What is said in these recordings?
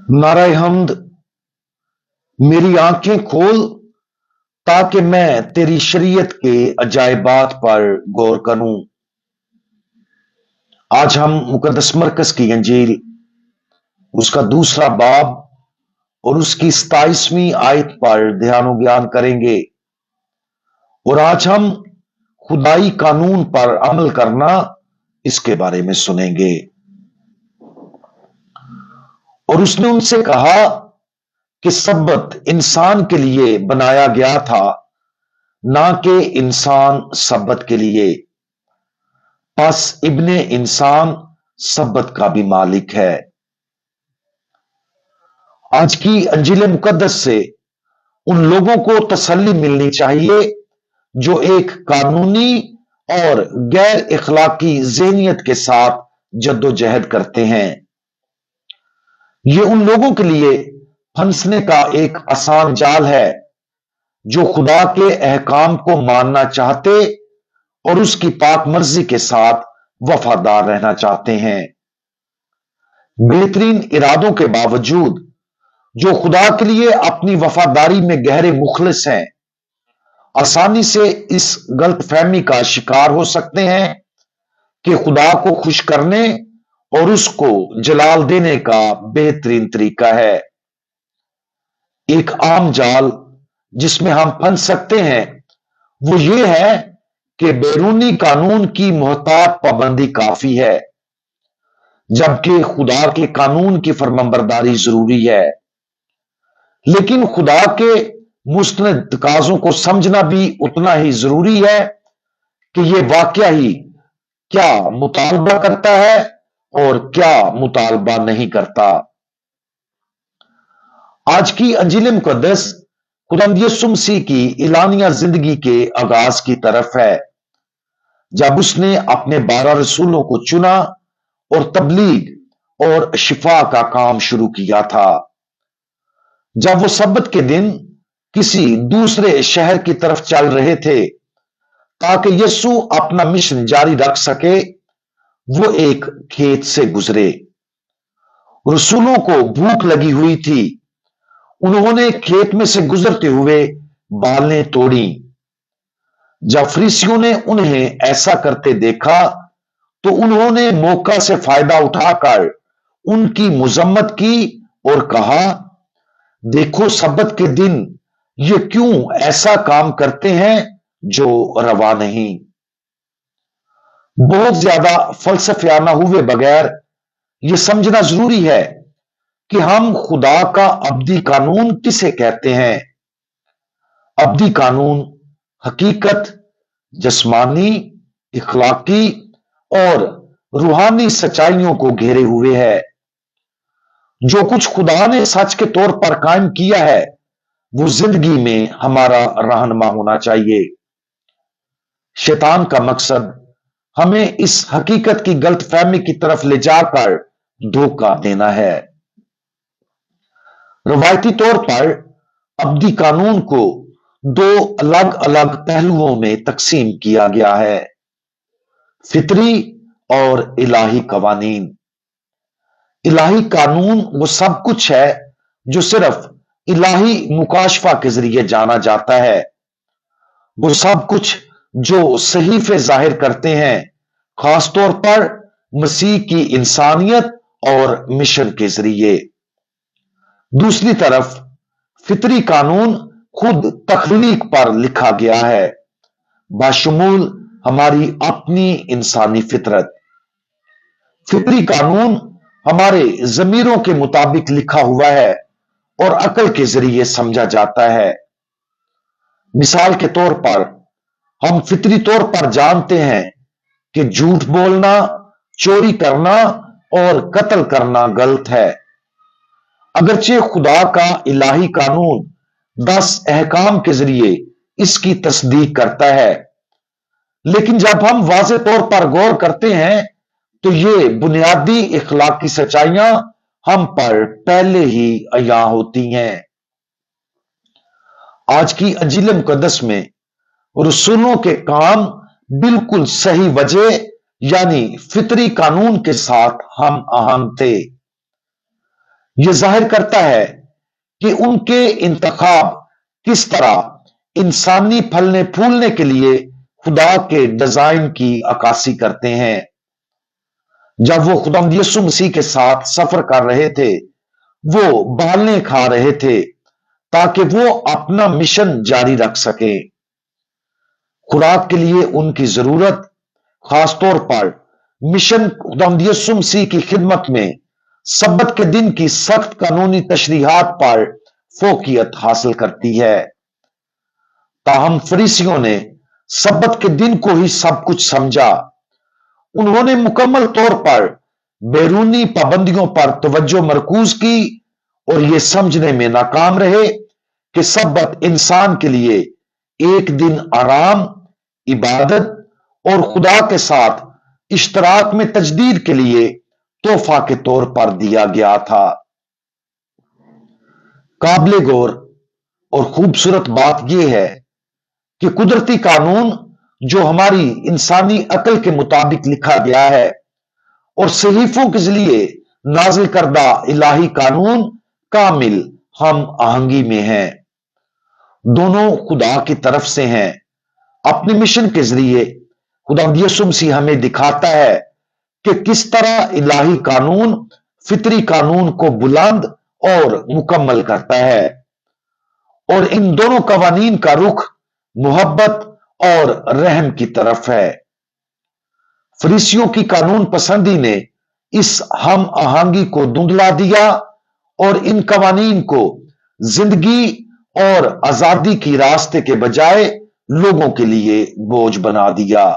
नाराय हमद। मेरी आंखें खोल ताकि मैं तेरी शरीयत के अजायबात पर गौर करूं। आज हम मुकद्दस मरकज की अंजील उसका दूसरा बाब और उसकी 27वीं आयत पर ध्यान ज्ञान करेंगे। और आज हम खुदाई कानून पर अमल करना इसके बारे में सुनेंगे। और उसने उनसे कहा कि सब्बत इंसान के लिए बनाया गया था, ना कि इंसान सब्बत के लिए। बस इब्ने इंसान सब्बत का भी मालिक है। आज की अंजील मुकद्दस से उन लोगों को तसल्ली मिलनी चाहिए जो एक कानूनी और गैर इखलाकी ज़हनियत के साथ जद्दोजहद करते हैं। ये उन लोगों के लिए फंसने का एक आसान जाल है जो खुदा के अहकाम को मानना चाहते और उसकी पाक मर्जी के साथ वफादार रहना चाहते हैं। बेहतरीन इरादों के बावजूद जो खुदा के लिए अपनी वफादारी में गहरे मुखलिस हैं, आसानी से इस गलत फहमी का शिकार हो सकते हैं कि खुदा को खुश करने और उसको जलाल देने का बेहतरीन तरीका है। एक आम जाल जिसमें हम फंस सकते हैं वो ये है कि बैरूनी कानून की मोहतात पाबंदी काफी है, जबकि खुदा के कानून की फरमाबरदारी जरूरी है। लेकिन खुदा के मुस्तनद तकाज़ों को समझना भी उतना ही जरूरी है कि यह वाकया ही क्या मुतालबा करता है और क्या मुतालबा नहीं करता। आज की अंजील मुकद्दस खुदावंद यीशु मसीह की इलानिया जिंदगी के आगाज की तरफ है, जब उसने अपने 12 रसूलों को चुना और तबलीग और शिफा का काम शुरू किया था। जब वो सब्बत के दिन किसी दूसरे शहर की तरफ चल रहे थे ताकि यीशु अपना मिशन जारी रख सके, वो एक खेत से गुजरे। रसूलों को भूख लगी हुई थी। उन्होंने खेत में से गुजरते हुए बालें तोड़ी। जब फरीसियों ने उन्हें ऐसा करते देखा तो उन्होंने मौका से फायदा उठाकर उनकी मुजम्मत की और कहा, देखो सब्बत के दिन ये क्यों ऐसा काम करते हैं जो रवा नहीं। बहुत ज्यादा फलसफियाना हुए बगैर यह समझना जरूरी है कि हम खुदा का अब्दी कानून किसे कहते हैं। अब्दी कानून हकीकत, जस्मानी, इखलाकी और रूहानी सच्चाइयों को घेरे हुए है। जो कुछ खुदा ने सच के तौर पर कायम किया है वो जिंदगी में हमारा रहनुमा होना चाहिए। शैतान का मकसद हमें इस हकीकत की गलत फहमी की तरफ ले जाकर धोखा देना है। रवायती तौर पर अब्दी कानून को दो अलग अलग पहलुओं में तकसीम किया गया है, फितरी और इलाही कवानीन। इलाही कानून वो सब कुछ है जो सिर्फ इलाही मुकाशफा के जरिए जाना जाता है। वो सब कुछ जो सहीफे जाहिर करते हैं, खासतौर पर मसीह की इंसानियत और मिशन के जरिए। दूसरी तरफ फितरी कानून खुद तख्लीक पर लिखा गया है, बाशमूल हमारी अपनी इंसानी फितरत। फितरी कानून हमारे जमीरों के मुताबिक लिखा हुआ है और अकल के जरिए समझा जाता है। मिसाल के तौर पर हम फितरी तौर पर जानते हैं कि झूठ बोलना, चोरी करना और कत्ल करना गलत है। अगरचे खुदा का इलाही कानून 10 अहकाम के जरिए इसकी तस्दीक करता है, लेकिन जब हम वाज़े तौर पर गौर करते हैं तो ये बुनियादी इखलाकी सच्चाइयां हम पर पहले ही अया होती हैं। आज की अंजील मुकद्दस में रसूलों के काम बिल्कुल सही वजह यानी फितरी कानून के साथ हम आहंग थे। यह जाहिर करता है कि उनके इंतखाब किस तरह इंसानी फलने फूलने के लिए खुदा के डिजाइन की अक्कासी करते हैं। जब वो खुदावंद यीशु मसीह के साथ सफर कर रहे थे, वो बालें खा रहे थे ताकि वो अपना मिशन जारी रख सके। खुराक के लिए उनकी जरूरत, खासतौर पर मिशन खुदावंद यीशु मसीह की खिदमत में सब्बत के दिन की सख्त कानूनी तशरीहात पर फोकियत हासिल करती है। ताहम फरीसियों ने सब्बत के दिन को ही सब कुछ समझा। उन्होंने मुकम्मल तौर पर बैरूनी पाबंदियों पर तवज्जो मरकूज की और यह समझने में नाकाम रहे कि सब्बत इंसान के लिए एक दिन आराम, इबादत और खुदा के साथ इश्तराक में तजदीद के लिए तोहफा के तौर पर दिया गया था। काबिले गौर और खूबसूरत बात यह है कि कुदरती कानून जो हमारी इंसानी अकल के मुताबिक लिखा गया है और सहीफों के जरिए नाजिल करदा इलाही कानून कामिल हम आहंगी में हैं। दोनों खुदा की तरफ से हैं। अपने मिशन के जरिए खुदावंद यीशु मसीह हमें दिखाता है कि किस तरह इलाही कानून फितरी कानून को बुलंद और मुकम्मल करता है, और इन दोनों कवानीन का रुख मोहब्बत और रहम की तरफ है। फरीसियों की कानून पसंदी ने इस हम आहंगी को धुंधला दिया और इन कवानीन को जिंदगी और आजादी की रास्ते के बजाय लोगों के लिए बोझ बना दिया।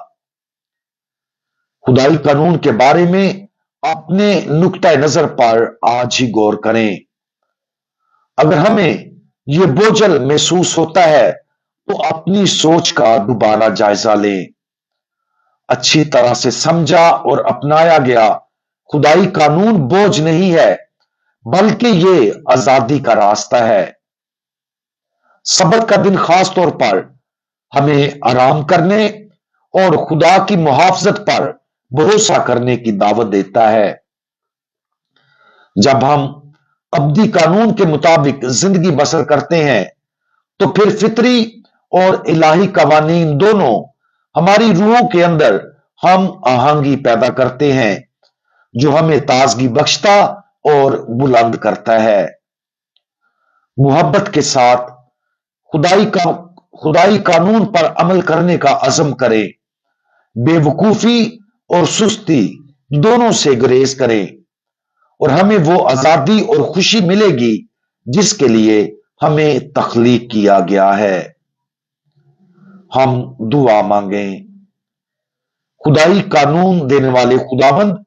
खुदाई कानून के बारे में अपने नुक्ता नजर पर आज ही गौर करें। अगर हमें यह बोझल महसूस होता है तो अपनी सोच का दोबारा जायजा लें। अच्छी तरह से समझा और अपनाया गया खुदाई कानून बोझ नहीं है, बल्कि यह आजादी का रास्ता है। सब्त का दिन खास तौर पर हमें आराम करने और खुदा की मुहाफजत पर भरोसा करने की दावत देता है। जब हम अब्दी कानून के मुताबिक जिंदगी बसर करते हैं तो फिर फितरी और इलाही कवानीन दोनों हमारी रूहों के अंदर हम आहंगी पैदा करते हैं जो हमें ताजगी बख्शता और बुलंद करता है। मुहब्बत के साथ खुदाई कानून पर अमल करने का अज़म करें। बेवकूफी और सुस्ती दोनों से गुरेज करें और हमें वो आजादी और खुशी मिलेगी जिसके लिए हमें तख्लीक किया गया है। हम दुआ मांगें। खुदाई कानून देने वाले खुदावंद,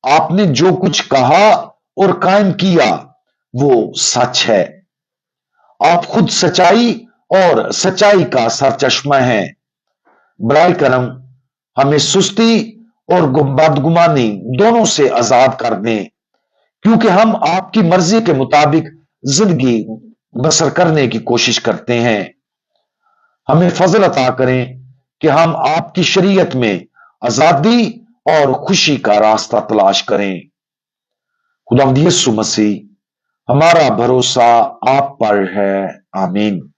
आपने जो कुछ कहा और कायम किया वो सच है। आप खुद सच्चाई और सच्चाई का सरचश्मा हैं। बराए करम हमें सुस्ती और बदगुमानी दोनों से आजाद कर दें, क्योंकि हम आपकी मर्जी के मुताबिक जिंदगी बसर करने की कोशिश करते हैं। हमें फजल अता करें कि हम आपकी शरीयत में आजादी और खुशी का रास्ता तलाश करें। खुदावंद यीशु मसीह, हमारा भरोसा आप पर है। आमीन।